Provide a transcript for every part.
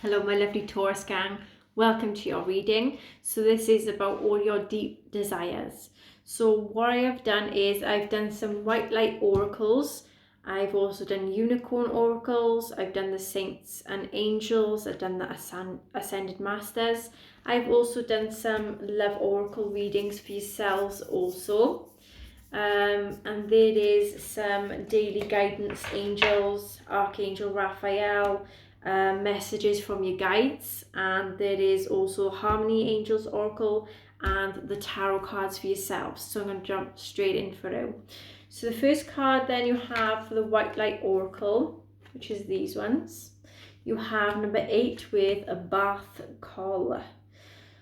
Hello my lovely Taurus gang, welcome to your reading. So this is about all your deep desires. So what I have done is I've done some white light oracles. I've also done unicorn oracles. I've done the saints and angels. I've done the ascended masters. I've also done some love oracle readings for yourselves also. And there is some daily guidance angels, Archangel Raphael, messages from your guides, and there is also Harmony Angels Oracle and the tarot cards for yourselves. So I'm going to jump straight in for it. So the first card then you have for the White Light Oracle, which is these ones. You have number 8 with a bath call.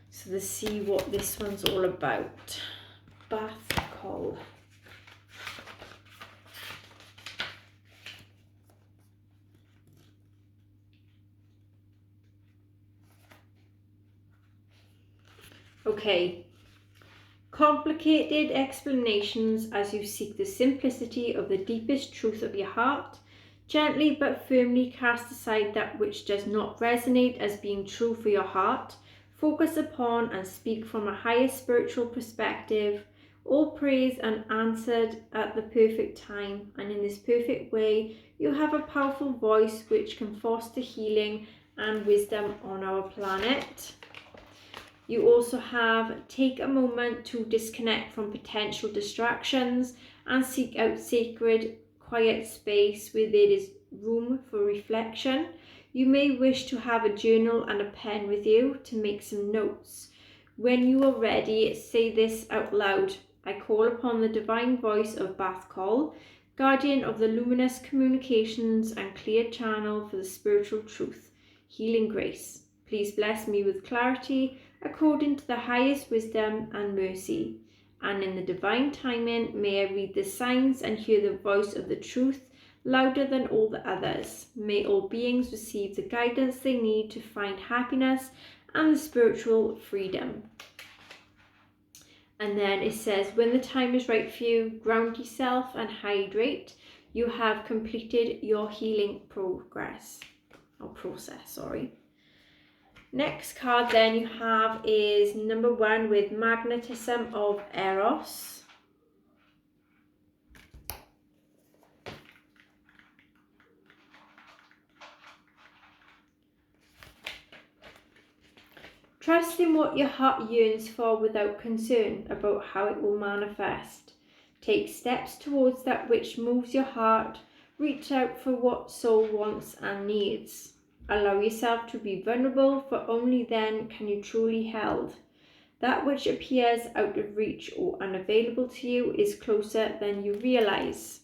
So let's see what this one's all about. Bath call. Okay, complicated explanations as you seek the simplicity of the deepest truth of your heart. Gently but firmly cast aside that which does not resonate as being true for your heart. Focus upon and speak from a higher spiritual perspective. All praise and answered at the perfect time, and in this perfect way you have a powerful voice which can foster healing and wisdom on our planet. You also have take a moment to disconnect from potential distractions and seek out sacred, quiet space where there is room for reflection. You may wish to have a journal and a pen with you to make some notes. When you are ready, say this out loud. I call upon the divine voice of Bath Call, guardian of the luminous communications and clear channel for the spiritual truth, healing grace. Please bless me with clarity according to the highest wisdom and mercy. And in the divine timing, may I read the signs and hear the voice of the truth louder than all the others. May all beings receive the guidance they need to find happiness and the spiritual freedom. And then it says, when the time is right for you, ground yourself and hydrate. You have completed your healing process. Next card then you have is number 1 with magnetism of Eros. Trust in what your heart yearns for without concern about how it will manifest. Take steps towards that which moves your heart. Reach out for what soul wants and needs. Allow yourself to be vulnerable, for only then can you truly held. That which appears out of reach or unavailable to you is closer than you realize.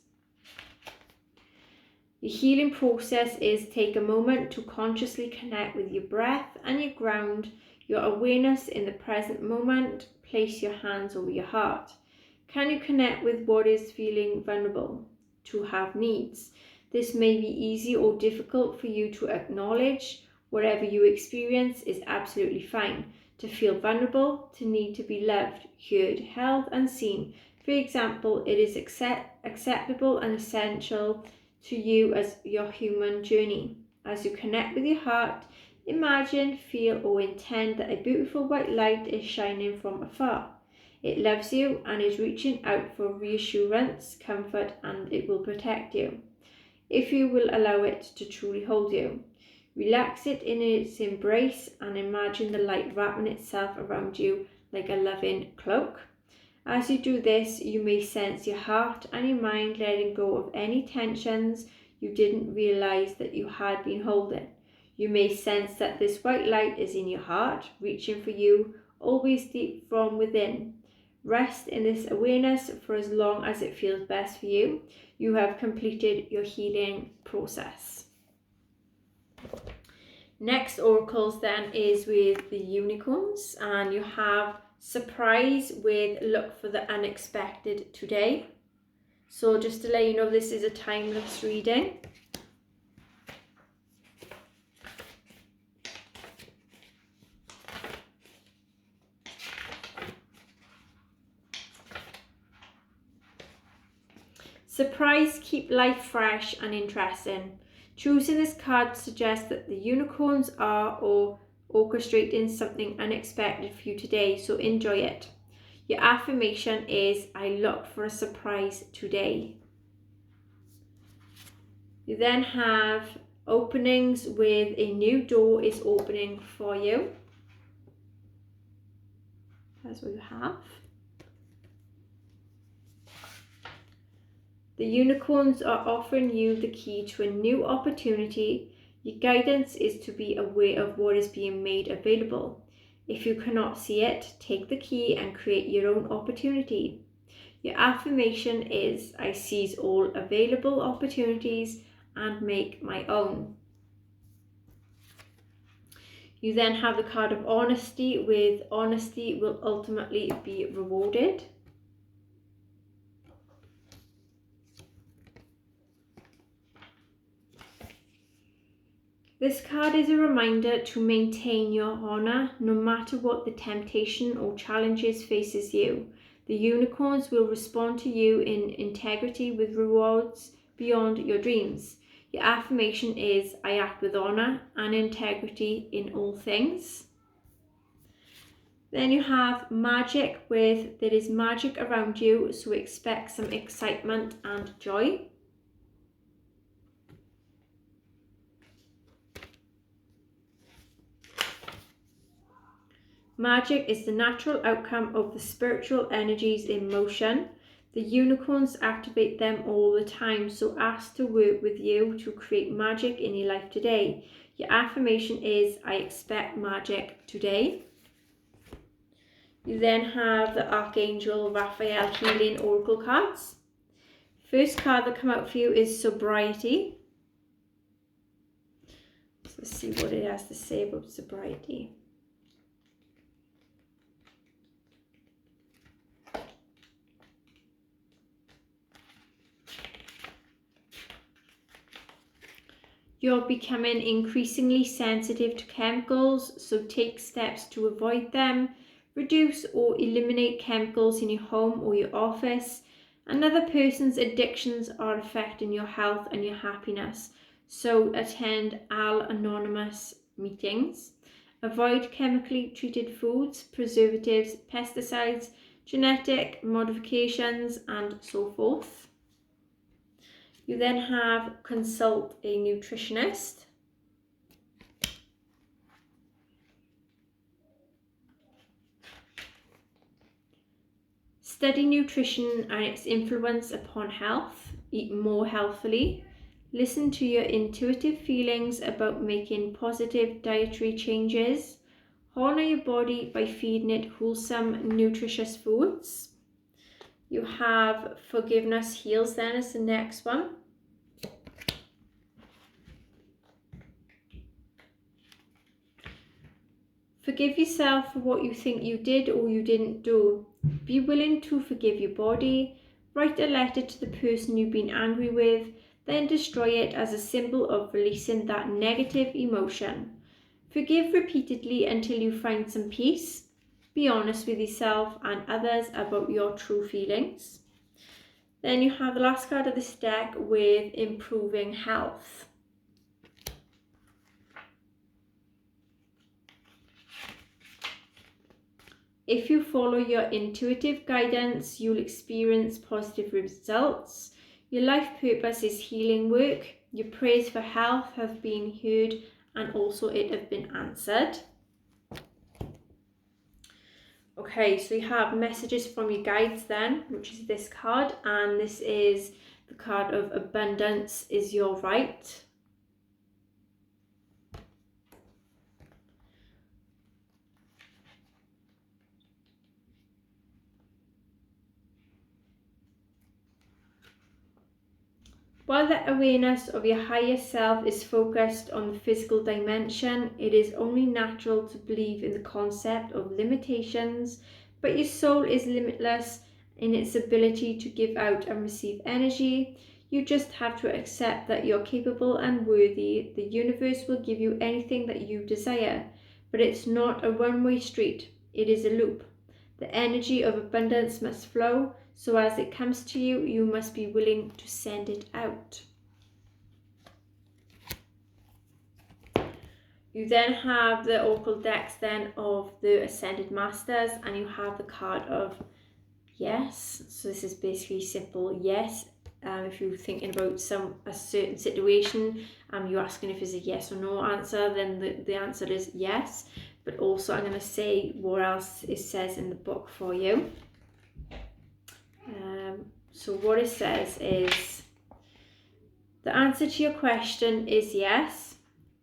Your healing process is take a moment to consciously connect with your breath and your ground, your awareness in the present moment. Place your hands over your heart. Can you connect with what is feeling vulnerable? To have needs. This may be easy or difficult for you to acknowledge. Whatever you experience is absolutely fine. To feel vulnerable, to need to be loved, heard, held and seen. For example, it is acceptable and essential to you as your human journey. As you connect with your heart, imagine, feel or intend that a beautiful white light is shining from afar. It loves you and is reaching out for reassurance, comfort, and it will protect you, if you will allow it to truly hold you. Relax it in its embrace and imagine the light wrapping itself around you like a loving cloak. As you do this, you may sense your heart and your mind letting go of any tensions you didn't realize that you had been holding. You may sense that this white light is in your heart, reaching for you, always deep from within. Rest in this awareness for as long as it feels best for you. You have completed your healing process. Next oracles then is with the unicorns, and you have surprise with look for the unexpected today. So just to let you know, this is a timeless reading. Surprise, keep life fresh and interesting. Choosing this card suggests that the unicorns are or orchestrating something unexpected for you today, so enjoy it. Your affirmation is, I look for a surprise today. You then have openings with a new door is opening for you. That's what you have. The unicorns are offering you the key to a new opportunity. Your guidance is to be aware of what is being made available. If you cannot see it, take the key and create your own opportunity. Your affirmation is, I seize all available opportunities and make my own. You then have the card of honesty with honesty will ultimately be rewarded. This card is a reminder to maintain your honor no matter what the temptation or challenges faces you. The unicorns will respond to you in integrity with rewards beyond your dreams. Your affirmation is, I act with honor and integrity in all things. Then you have magic with, there is magic around you, so expect some excitement and joy. Magic is the natural outcome of the spiritual energies in motion. The unicorns activate them all the time, so ask to work with you to create magic in your life today. Your affirmation is, I expect magic today. You then have the Archangel Raphael Healing Oracle cards. First card that come out for you is Sobriety. So let's see what it has to say about sobriety. You're becoming increasingly sensitive to chemicals, so take steps to avoid them. Reduce or eliminate chemicals in your home or your office. Another person's addictions are affecting your health and your happiness, so attend Anonymous meetings. Avoid chemically treated foods, preservatives, pesticides, genetic modifications, and so forth. You then have consult a nutritionist. Study nutrition and its influence upon health. Eat more healthily. Listen to your intuitive feelings about making positive dietary changes. Honor your body by feeding it wholesome, nutritious foods. You have Forgiveness Heals then as the next one. Forgive yourself for what you think you did or you didn't do. Be willing to forgive your body. Write a letter to the person you've been angry with, then destroy it as a symbol of releasing that negative emotion. Forgive repeatedly until you find some peace. Be honest with yourself and others about your true feelings. Then you have the last card of this deck with Improving Health. If you follow your intuitive guidance, you'll experience positive results. Your life purpose is healing work. Your prayers for health have been heard and also it have been answered. Okay, so you have messages from your guides then, which is this card, and this is the card of Abundance is Your Right. While the awareness of your higher self is focused on the physical dimension, it is only natural to believe in the concept of limitations, but your soul is limitless in its ability to give out and receive energy. You just have to accept that you're capable and worthy. The universe will give you anything that you desire, but it's not a one-way street, it is a loop. The energy of abundance must flow, so as it comes to you, you must be willing to send it out. You then have the Oracle decks then of the Ascended Masters, and you have the card of yes. So this is basically simple yes. If you're thinking about a certain situation, you're asking if it's a yes or no answer, then the answer is yes. But also I'm going to say what else it says in the book for you. So what it says is, the answer to your question is yes.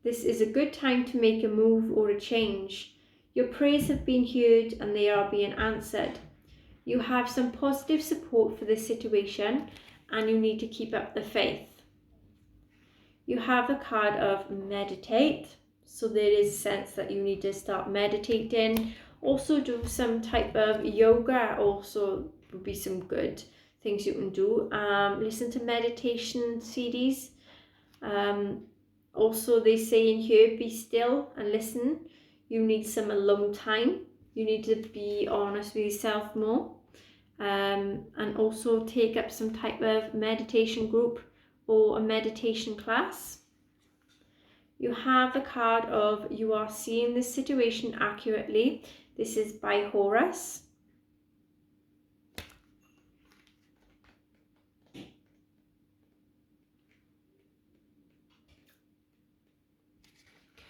This is a good time to make a move or a change. Your prayers have been heard and they are being answered. You have some positive support for this situation and you need to keep up the faith. You have the card of meditate. So there is a sense that you need to start meditating. Also do some type of yoga also would be some good things you can do. Listen to meditation CDs. Also they say in here, be still and listen. You need some alone time. You need to be honest with yourself more. And also take up some type of meditation group or a meditation class. You have the card of you are seeing this situation accurately. This is by Horus.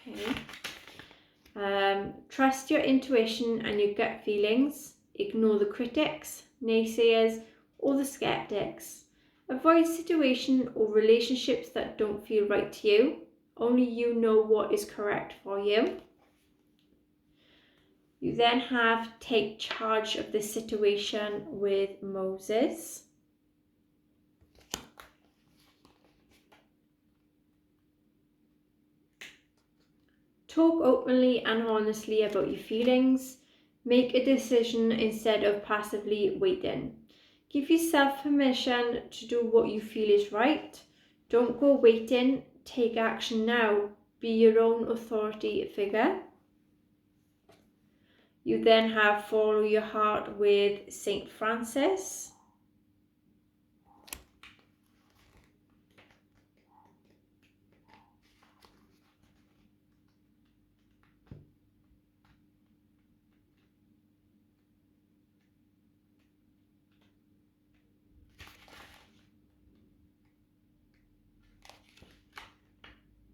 Okay. Trust your intuition and your gut feelings. Ignore the critics, naysayers, or the skeptics. Avoid situations or relationships that don't feel right to you. Only you know what is correct for you. You then have take charge of the situation with Moses. Talk openly and honestly about your feelings. Make a decision instead of passively waiting. Give yourself permission to do what you feel is right. Don't go waiting. Take action now. Be your own authority figure. You then have follow your heart with Saint Francis.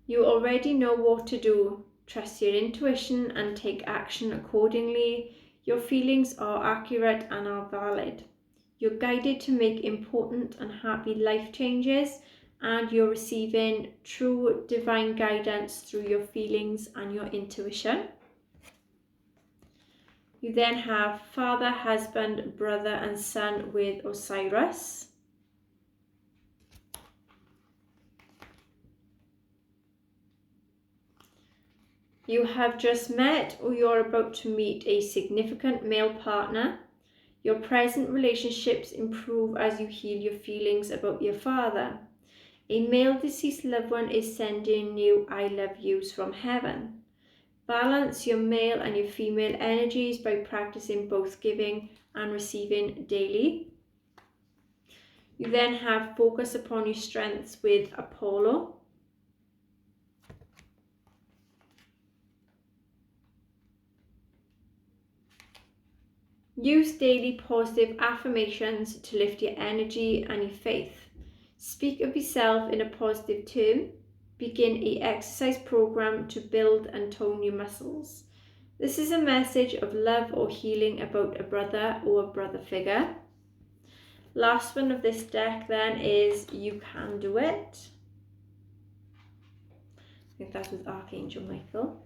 You already know what to do. Trust your intuition and take action accordingly. Your feelings are accurate and are valid. You're guided to make important and happy life changes, and you're receiving true divine guidance through your feelings and your intuition. You then have father, husband, brother and son with Osiris. You have just met or you're about to meet a significant male partner. Your present relationships improve as you heal your feelings about your father. A male deceased loved one is sending you I love yous from heaven. Balance your male and your female energies by practicing both giving and receiving daily. You then have focus upon your strengths with Apollo. Use daily positive affirmations to lift your energy and your faith. Speak of yourself in a positive term. Begin an exercise program to build and tone your muscles. This is a message of love or healing about a brother or a brother figure. Last one of this deck then is You Can Do It. I think that's with Archangel Michael.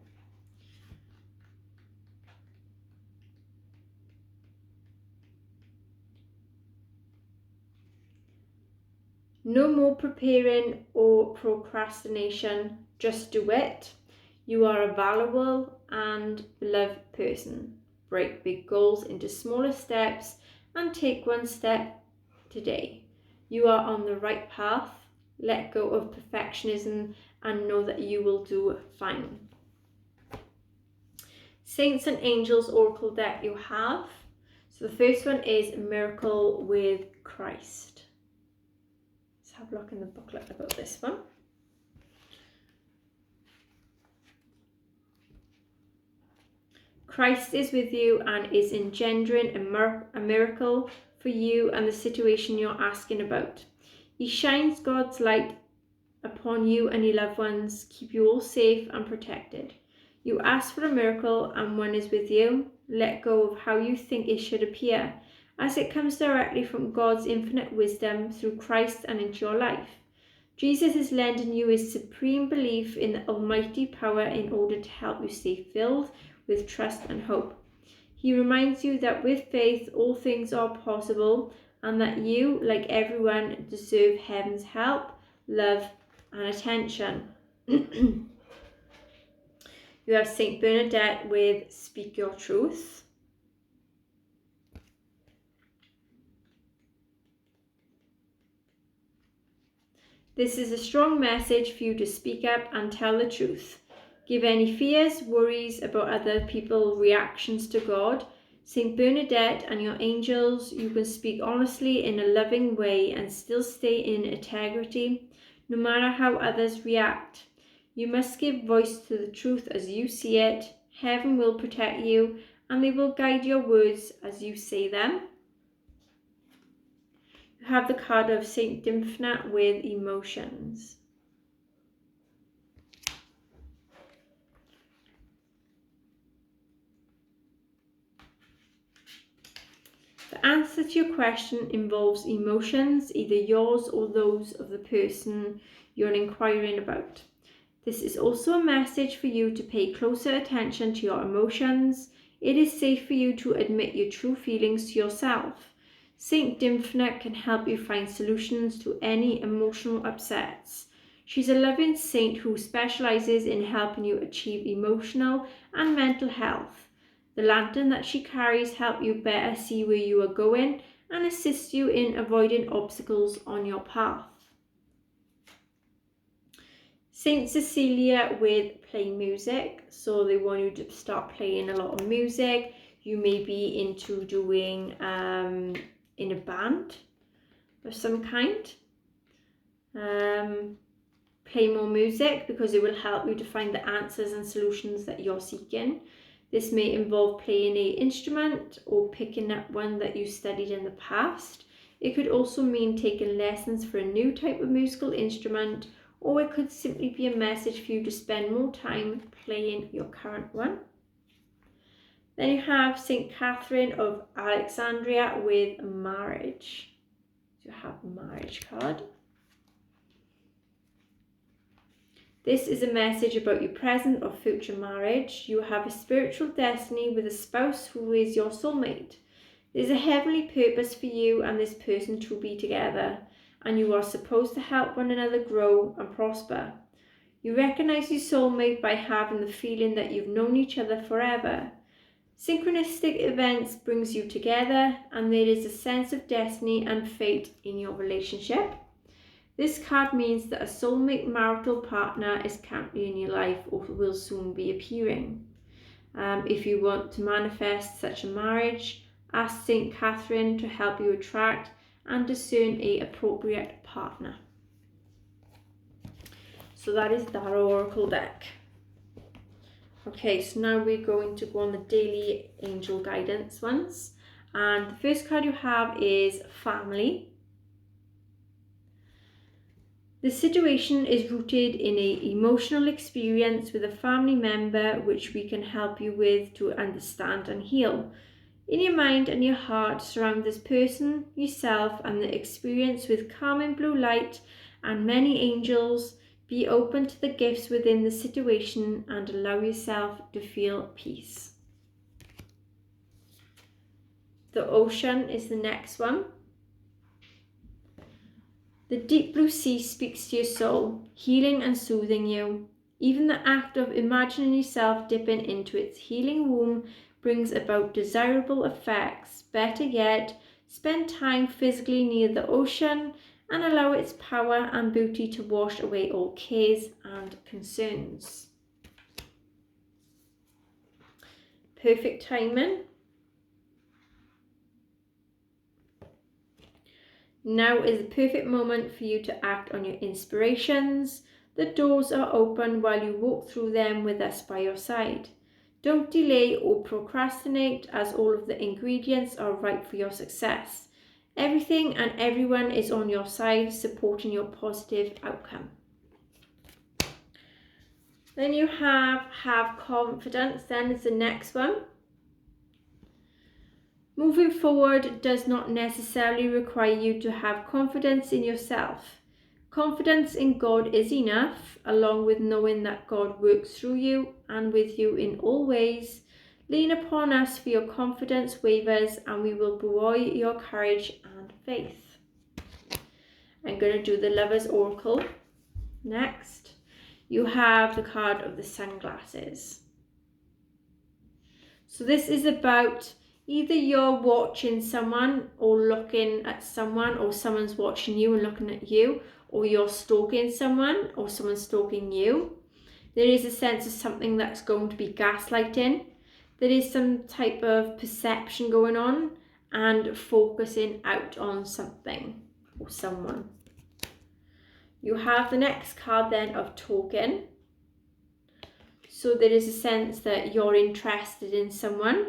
No more preparing or procrastination, just do it. You are a valuable and beloved person. Break big goals into smaller steps and take one step today. You are on the right path. Let go of perfectionism and know that you will do fine. Saints and Angels Oracle deck you have. So the first one is Miracle with Christ. Let's have a look in the booklet about this one. Christ is with you and is engendering a miracle for you and the situation you're asking about. He shines God's light upon you and your loved ones, keep you all safe and protected. You ask for a miracle and one is with you. Let go of how you think it should appear, as it comes directly from God's infinite wisdom through Christ and into your life. Jesus is lending you his supreme belief in the almighty power in order to help you stay filled with trust and hope. He reminds you that with faith all things are possible and that you, like everyone, deserve heaven's help, love and attention. You have Saint Bernadette with Speak Your Truth. This is a strong message for you to speak up and tell the truth. Give any fears, worries about other people's reactions to God. Saint Bernadette and your angels, you can speak honestly in a loving way and still stay in integrity, no matter how others react. You must give voice to the truth as you see it. Heaven will protect you and they will guide your words as you say them. You have the card of Saint Dymphna with emotions. The answer to your question involves emotions, either yours or those of the person you're inquiring about. This is also a message for you to pay closer attention to your emotions. It is safe for you to admit your true feelings to yourself. Saint Dymphna can help you find solutions to any emotional upsets. She's a loving saint who specializes in helping you achieve emotional and mental health. The lantern that she carries helps you better see where you are going and assist you in avoiding obstacles on your path. Saint Cecilia with Play Music. So they want you to start playing a lot of music. You may be into doing in a band of some kind. Play more music because it will help you to find the answers and solutions that you're seeking. This may involve playing an instrument or picking up one that you studied in the past. It could also mean taking lessons for a new type of musical instrument, or it could simply be a message for you to spend more time playing your current one. Then you have St. Catherine of Alexandria with marriage. So you have a marriage card. This is a message about your present or future marriage. You have a spiritual destiny with a spouse who is your soulmate. There's a heavenly purpose for you and this person to be together, and you are supposed to help one another grow and prosper. You recognize your soulmate by having the feeling that you've known each other forever. Synchronistic events brings you together, and there is a sense of destiny and fate in your relationship. This card means that a soulmate marital partner is currently in your life or will soon be appearing. If you want to manifest such a marriage, ask St. Catherine to help you attract and discern an appropriate partner. So that is that oracle deck. Okay, so now we're going to go on the daily angel guidance ones. And the first card you have is family. The situation is rooted in an emotional experience with a family member which we can help you with to understand and heal. In your mind and your heart, surround this person, yourself, and the experience with calming blue light and many angels. Be open to the gifts within the situation and allow yourself to feel peace. The ocean is the next one. The deep blue sea speaks to your soul, healing and soothing you. Even the act of imagining yourself dipping into its healing womb brings about desirable effects. Better yet, spend time physically near the ocean and allow its power and beauty to wash away all cares and concerns. Perfect timing. Now is the perfect moment for you to act on your inspirations. The doors are open while you walk through them with us by your side. Don't delay or procrastinate, as all of the ingredients are right for your success. Everything and everyone is on your side, supporting your positive outcome. Then you have confidence, then is the next one. Moving forward does not necessarily require you to have confidence in yourself. Confidence in God is enough, along with knowing that God works through you and with you in all ways. Lean upon us for your confidence wavers, and we will buoy your courage and faith. I'm going to do the Lover's Oracle next. You have the card of the sunglasses. So this is about either you're watching someone or looking at someone, or someone's watching you and looking at you, or you're stalking someone or someone's stalking you. There is a sense of something that's going to be gaslighting. There is some type of perception going on and focusing out on something or someone. You have the next card then of token. So there is a sense that you're interested in someone.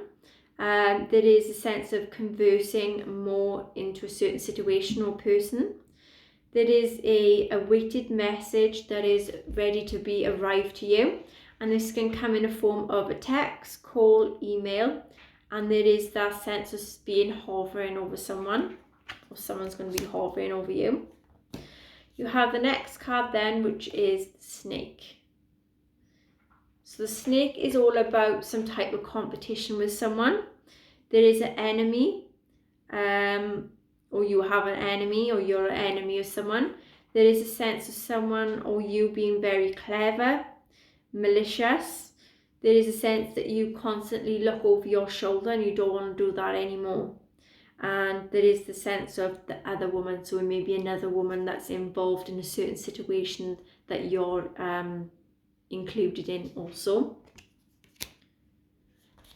There is a sense of conversing more into a certain situation or person. There is a awaited message that is ready to be arrived to you. And this can come in a form of a text, call, email. And there is that sense of being hovering over someone, or someone's going to be hovering over you. You have the next card then, which is the snake. So the snake is all about some type of competition with someone. There is an enemy, or you have an enemy, or you're an enemy of someone. There is a sense of someone or you being very clever, malicious. There is a sense that you constantly look over your shoulder and you don't want to do that anymore. And there is the sense of the other woman, so it may be another woman that's involved in a certain situation that you're included in also.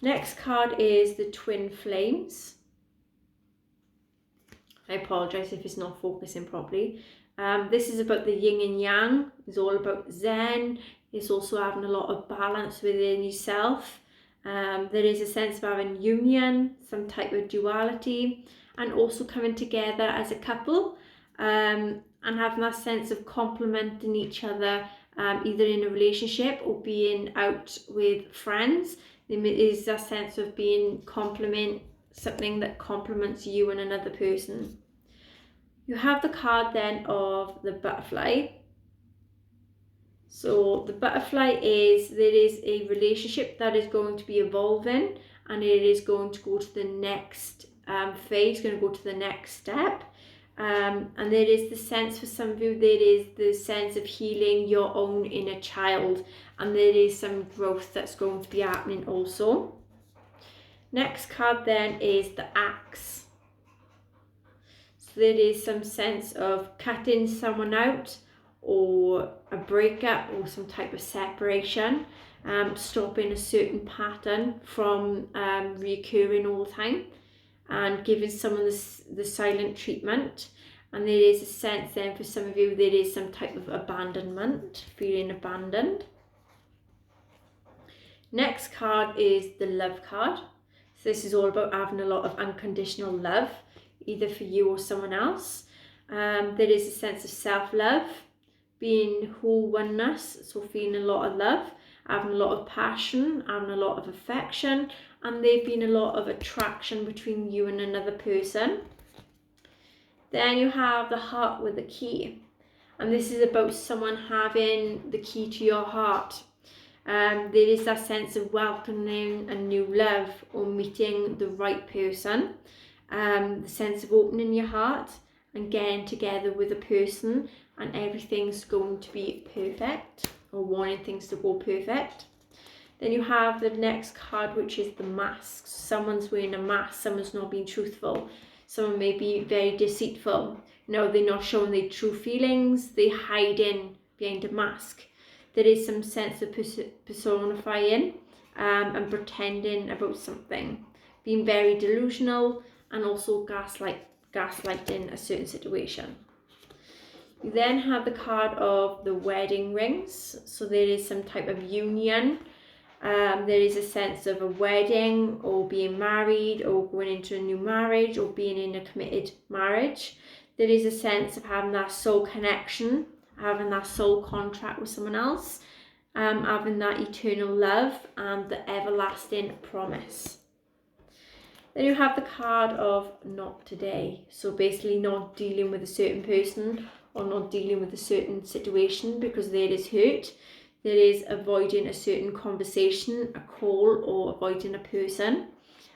Next card is the twin flames. I apologise if it's not focusing properly. This is about the yin and yang. It's all about Zen. It's also having a lot of balance within yourself. There is a sense of having union, some type of duality, and also coming together as a couple, and having that sense of complementing each other, either in a relationship or being out with friends. There is a sense of being something that complements you and another person. You have the card then of the butterfly. So the butterfly is, there is a relationship that is going to be evolving, and it is going to go to the next phase, going to go to the next step. And there is the sense for some of you, there is the sense of healing your own inner child, and there is some growth that's going to be happening also. Next card then is the axe. So there is some sense of cutting someone out, or a breakup, or some type of separation, stopping a certain pattern from reoccurring all the time, and giving someone the silent treatment. And there is a sense then for some of you, there is some type of abandonment, feeling abandoned. Next card is the love card. So this is all about having a lot of unconditional love, either for you or someone else. There is a sense of self-love, being whole oneness, so feeling a lot of love, having a lot of passion, having a lot of affection, and there being a lot of attraction between you and another person. Then you have the heart with the key, and this is about someone having the key to your heart. There is that sense of welcoming a new love or meeting the right person, the sense of opening your heart and getting together with a person, and everything's going to be perfect, or wanting things to go perfect. Then you have the next card, which is the mask. Someone's wearing a mask, someone's not being truthful, someone may be very deceitful. No, they're not showing their true feelings, they're hiding behind a mask. There is some sense of personifying and pretending about something, being very delusional, and also gaslighting a certain situation. You then have the card of the wedding rings. So there is some type of union, There is a sense of a wedding or being married or going into a new marriage or being in a committed marriage. There is a sense of having that soul connection, having that soul contract with someone else, having that eternal love and the everlasting promise. Then you have the card of not today. So basically not dealing with a certain person or not dealing with a certain situation because there is hurt. There is avoiding a certain conversation, a call, or avoiding a person,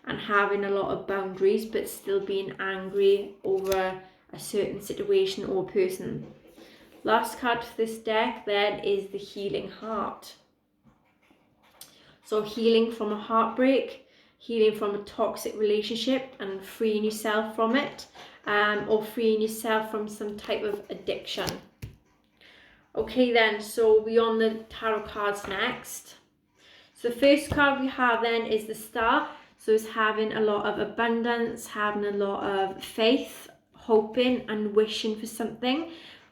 and having a lot of boundaries but still being angry over a certain situation or person. Last card for this deck then is the healing heart. So healing from a heartbreak, healing from a toxic relationship and freeing yourself from it, or freeing yourself from some type of addiction. Okay then, so we're on the tarot cards next. So the first card we have then is the Star. So it's having a lot of abundance, having a lot of faith, hoping and wishing for something,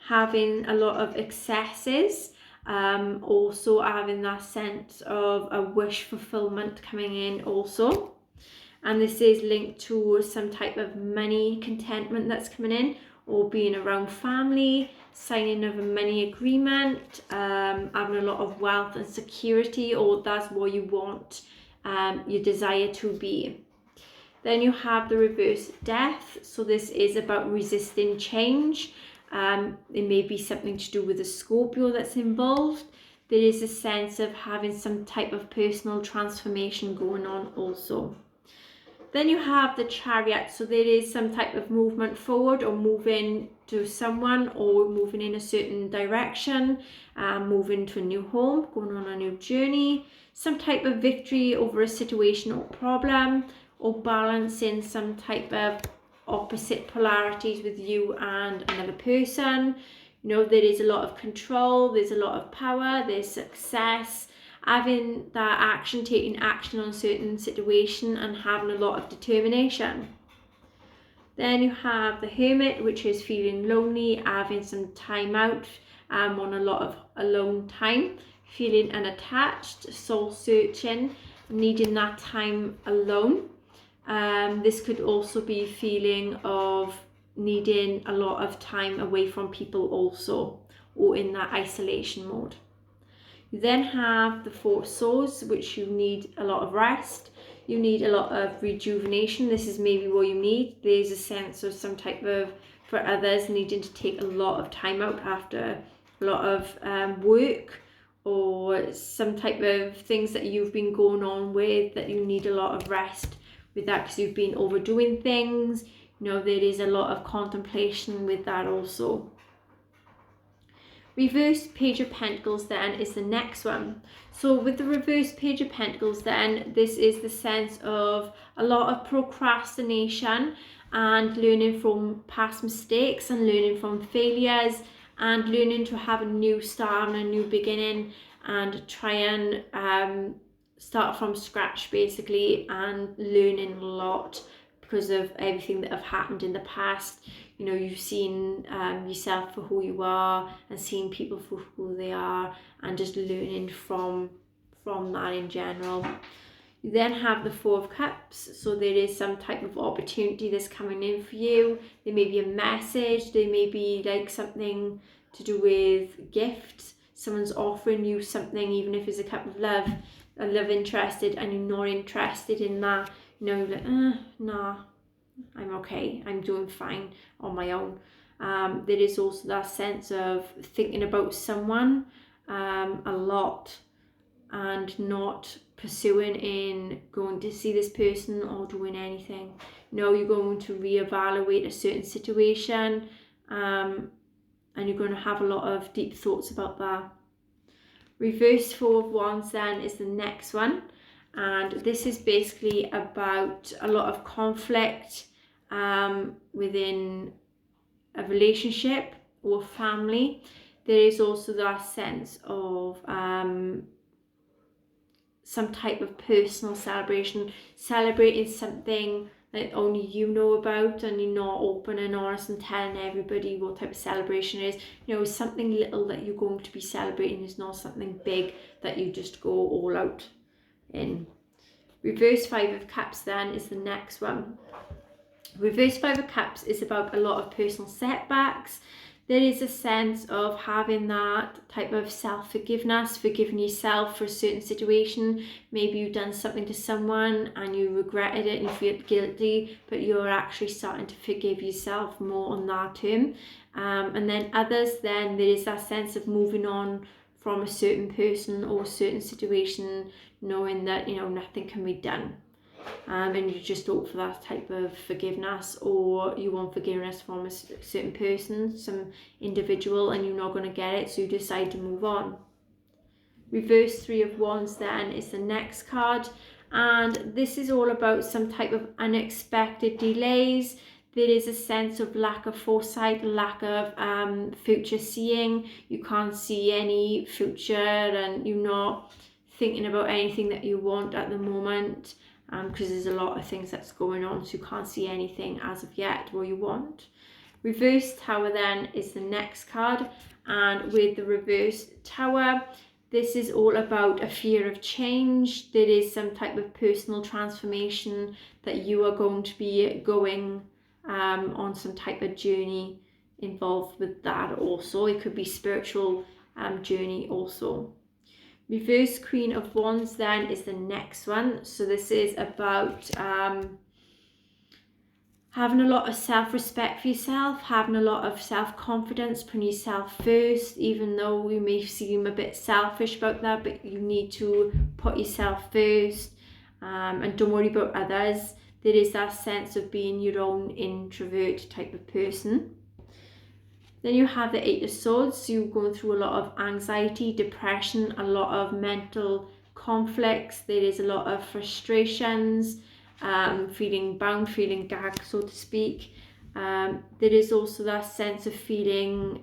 having a lot of excesses, also having that sense of a wish fulfillment coming in also. And this is linked to some type of money contentment that's coming in, or being around family, signing of a money agreement, having a lot of wealth and security, or that's what you want your desire to be. Then you have the reverse Death. So this is about resisting change. It may be something to do with a Scorpio that's involved. There is a sense of having some type of personal transformation going on also. Then you have the Chariot, so there is some type of movement forward or moving to someone or moving in a certain direction, moving to a new home, going on a new journey, some type of victory over a situation or problem, or balancing some type of opposite polarities with you and another person. You know, there is a lot of control, there's a lot of power, there's success, having that action, taking action on a certain situation and having a lot of determination. Then you have the Hermit, which is feeling lonely, having some time out, on a lot of alone time, feeling unattached, soul searching, needing that time alone. This could also be a feeling of needing a lot of time away from people also, or in that isolation mode. You then have the Four of Swords, which you need a lot of rest. You need a lot of rejuvenation. This is maybe what you need. There's a sense of some type of, for others, needing to take a lot of time out after a lot of work, or some type of things that you've been going on with, that you need a lot of rest with that because you've been overdoing things. You know, there is a lot of contemplation with that also. Reverse Page of Pentacles then is the next one. So with the reverse Page of Pentacles then, this is the sense of a lot of procrastination and learning from past mistakes and learning from failures and learning to have a new start and a new beginning and try and start from scratch basically, and learning a lot because of everything that have happened in the past. You know, you've seen yourself for who you are and seeing people for who they are, and just learning from that in general. You then have the Four of Cups, so there is some type of opportunity that's coming in for you. There may be a message, there may be like something to do with gifts. Someone's offering you something, even if it's a cup of love, a love interested, and you're not interested in that. You know, you're like, nah, I'm okay, I'm doing fine on my own. There is also that sense of thinking about someone a lot and not pursuing in going to see this person or doing anything. No, you're going to reevaluate a certain situation, and you're going to have a lot of deep thoughts about that. Reverse Four of Wands then is the next one, and this is basically about a lot of conflict within a relationship or family. There is also that sense of some type of personal celebration, celebrating something that only you know about, and you're not open and honest and telling everybody what type of celebration it is. You know, it's something little that you're going to be celebrating. It's not something big that you just go all out in. Reverse Five of Cups then is the next one. Reverse Five of Cups is about a lot of personal setbacks. There is a sense of having that type of self-forgiveness, forgiving yourself for a certain situation. Maybe you've done something to someone and you regretted it and you feel guilty, but you're actually starting to forgive yourself more on that term. And then others, then there is that sense of moving on from a certain person or a certain situation, knowing that, you know, nothing can be done. And you just hope for that type of forgiveness, or you want forgiveness from a certain person, some individual, and you're not going to get it, so you decide to move on. Reverse Three of Wands then is the next card, and this is all about some type of unexpected delays. There is a sense of lack of foresight, lack of future seeing. You can't see any future and you're not thinking about anything that you want at the moment. Because there's a lot of things that's going on, so you can't see anything as of yet what you want. Reverse Tower then is the next card, and with the Reverse Tower, this is all about a fear of change. There is some type of personal transformation that you are going to be going on, some type of journey involved with that also. It could be spiritual journey also. Reverse Queen of Wands then is the next one. So this is about having a lot of self-respect for yourself, having a lot of self-confidence, putting yourself first, even though you may seem a bit selfish about that, but you need to put yourself first, and don't worry about others. There is that sense of being your own introvert type of person. Then you have the Eight of Swords, so you're going through a lot of anxiety, depression, a lot of mental conflicts. There is a lot of frustrations, feeling bound, feeling gagged, so to speak. There is also that sense of feeling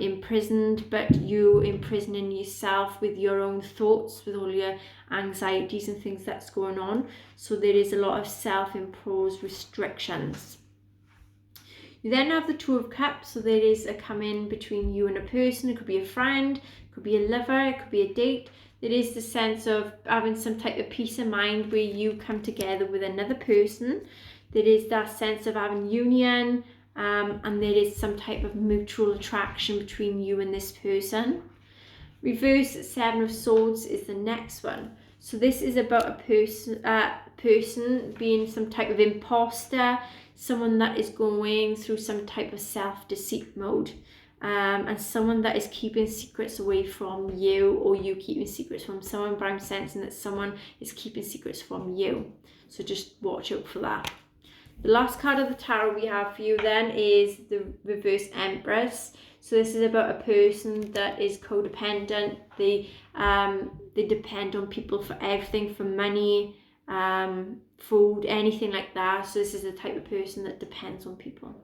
imprisoned, but you imprisoning yourself with your own thoughts, with all your anxieties and things that's going on. So there is a lot of self-imposed restrictions. You then have the Two of Cups, so there is a come in between you and a person. It could be a friend, it could be a lover, it could be a date. There is the sense of having some type of peace of mind where you come together with another person. There is that sense of having union, and there is some type of mutual attraction between you and this person. Reverse Seven of Swords is the next one. So this is about a person being some type of imposter, someone that is going through some type of self-deceit mode, and someone that is keeping secrets away from you, or you keeping secrets from someone, but I'm sensing that someone is keeping secrets from you. So just watch out for that. The last card of the tarot we have for you then is the Reverse Empress. So this is about a person that is codependent. They depend on people for everything, for money, food, anything like that. So this is the type of person that depends on people.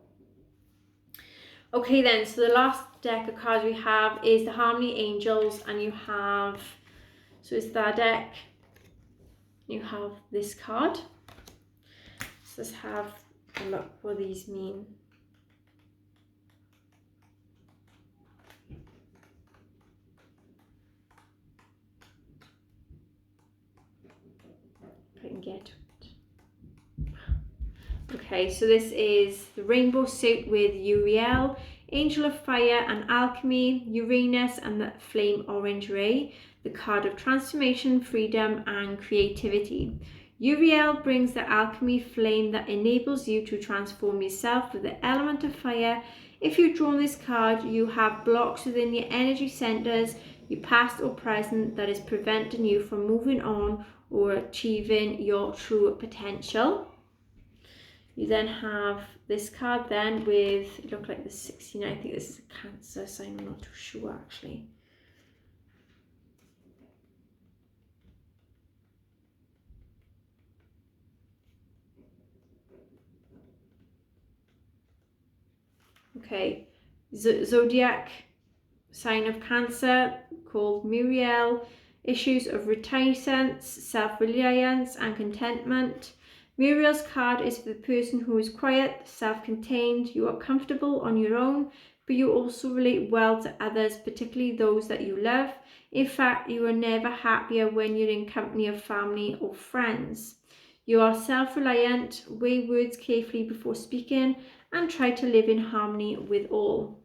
Okay then, so the last deck of cards we have is the Harmony Angels, and you have, so it's that deck, you have this card. So let's have a look what these mean. If I can get to it. Okay, so this is the Rainbow Suit with Uriel, Angel of Fire and Alchemy, Uranus and the Flame Orange Ray, the card of transformation, freedom and creativity. Uriel brings the alchemy flame that enables you to transform yourself with the element of fire. If you've drawn this card, you have blocks within your energy centers, your past or present, that is preventing you from moving on or achieving your true potential. You then have this card then with, it looks like the 69, I think this is a Cancer sign, I'm not too sure actually. Okay, Zodiac sign of Cancer called Muriel, issues of reticence, self-reliance and contentment. Muriel's card is for the person who is quiet, self-contained, you are comfortable on your own, but you also relate well to others, particularly those that you love. In fact, you are never happier when you're in company of family or friends. You are self-reliant, weigh words carefully before speaking, and try to live in harmony with all.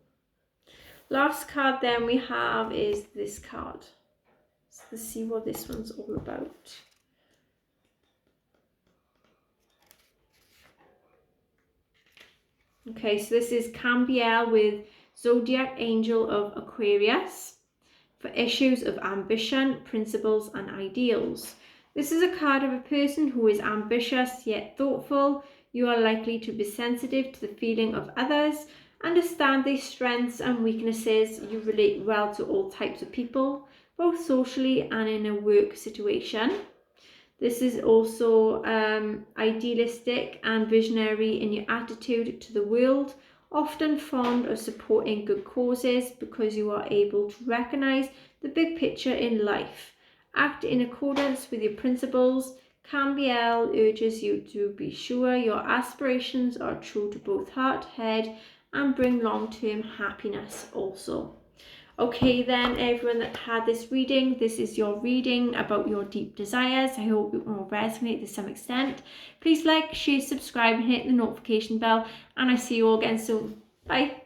Last card then we have is this card. So let's see what this one's all about. Okay, so this is Chameleon with Zodiac Angel of Aquarius for issues of ambition, principles, and ideals. This is a card of a person who is ambitious yet thoughtful. You are likely to be sensitive to the feeling of others, understand their strengths and weaknesses. You relate well to all types of people, both socially and in a work situation. This is also idealistic and visionary in your attitude to the world, often fond of supporting good causes because you are able to recognize the big picture in life. Act in accordance with your principles. Chameleon urges you to be sure your aspirations are true to both heart, head, and bring long-term happiness also. Okay then, everyone that had this reading, this is your reading about your deep desires. I hope it will resonate to some extent. Please like, share, subscribe, and hit the notification bell, and I see you all again soon. Bye.